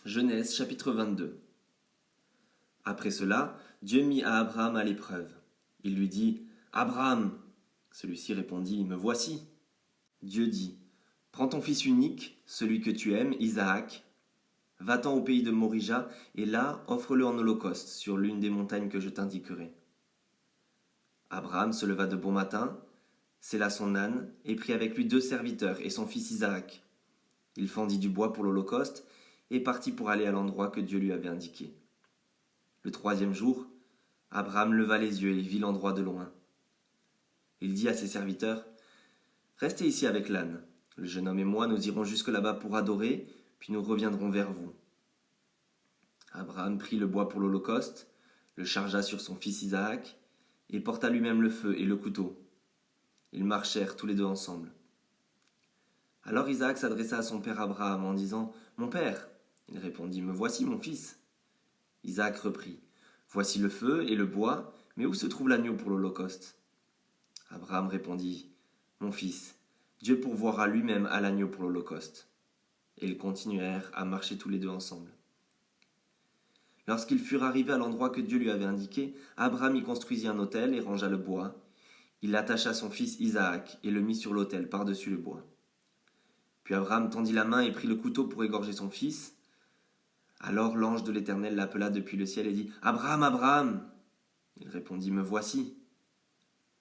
Genèse chapitre 22. Après cela, Dieu mit à Abraham à l'épreuve. Il lui dit « Abraham !» Celui-ci répondit « Me voici !» Dieu dit « Prends ton fils unique, celui que tu aimes, Isaac, va-t'en au pays de Morija, et là, offre-le en holocauste sur l'une des montagnes que je t'indiquerai. » Abraham se leva de bon matin, sella son âne, et prit avec lui 2 serviteurs et son fils Isaac. Il fendit du bois pour l'holocauste, et partit pour aller à l'endroit que Dieu lui avait indiqué. Le 3e jour, Abraham leva les yeux et vit l'endroit de loin. Il dit à ses serviteurs « Restez ici avec l'âne. Le jeune homme et moi, nous irons jusque là-bas pour adorer, puis nous reviendrons vers vous. » Abraham prit le bois pour l'holocauste, le chargea sur son fils Isaac, et porta lui-même le feu et le couteau. Ils marchèrent tous les deux ensemble. Alors Isaac s'adressa à son père Abraham en disant « Mon père !» Il répondit « Me voici, mon fils. » Isaac reprit « Voici le feu et le bois, mais où se trouve l'agneau pour l'holocauste ?» Abraham répondit « Mon fils, Dieu pourvoira lui-même à l'agneau pour l'holocauste. » Et ils continuèrent à marcher tous les deux ensemble. Lorsqu'ils furent arrivés à l'endroit que Dieu lui avait indiqué, Abraham y construisit un autel et rangea le bois. Il attacha son fils Isaac et le mit sur l'autel par-dessus le bois. Puis Abraham tendit la main et prit le couteau pour égorger son fils. Alors l'ange de l'Éternel l'appela depuis le ciel et dit « Abraham, Abraham !» Il répondit « Me voici. »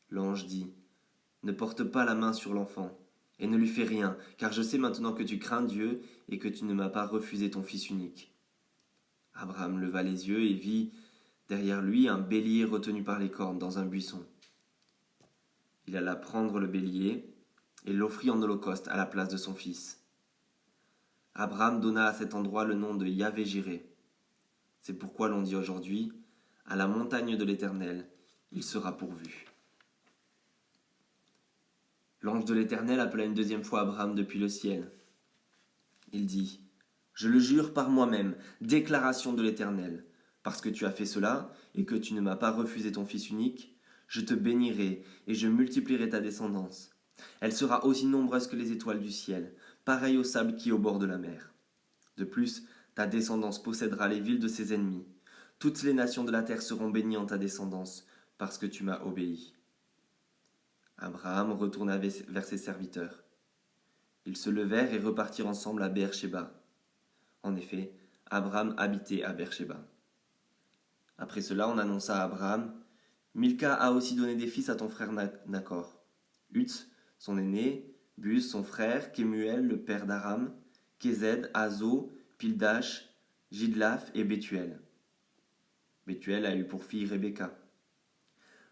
L'ange dit « Ne porte pas la main sur l'enfant et ne lui fais rien, car je sais maintenant que tu crains Dieu et que tu ne m'as pas refusé ton fils unique. » Abraham leva les yeux et vit derrière lui un bélier retenu par les cornes dans un buisson. Il alla prendre le bélier et l'offrit en holocauste à la place de son fils. Abraham donna à cet endroit le nom de Yahvé-Jiré. C'est pourquoi l'on dit aujourd'hui, à la montagne de l'Éternel, il sera pourvu. L'ange de l'Éternel appela une 2e fois Abraham depuis le ciel. Il dit, « Je le jure par moi-même, déclaration de l'Éternel, parce que tu as fait cela et que tu ne m'as pas refusé ton fils unique, je te bénirai et je multiplierai ta descendance. Elle sera aussi nombreuse que les étoiles du ciel, pareille au sable qui est au bord de la mer. De plus, ta descendance possédera les villes de ses ennemis. Toutes les nations de la terre seront bénies en ta descendance, parce que tu m'as obéi. » Abraham retourna vers ses serviteurs. Ils se levèrent et repartirent ensemble à Beer-Shéba. En effet, Abraham habitait à Beer-Shéba. Après cela, on annonça à Abraham, « Milca a aussi donné des fils à ton frère Nachor. Uts, son aîné, Buz, son frère, Kemuel, le père d'Aram, Kézed, Azo, Pildash, Jidlaph et Bethuel. Bethuel a eu pour fille Rebecca.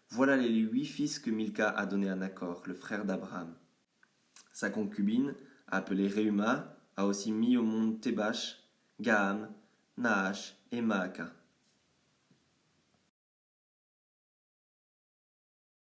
Voilà les 8 fils que Milca a donnés à Nachor, le frère d'Abraham. Sa concubine, appelée Reuma, a aussi mis au monde Tébach, Gaham, Nahash et Maaca.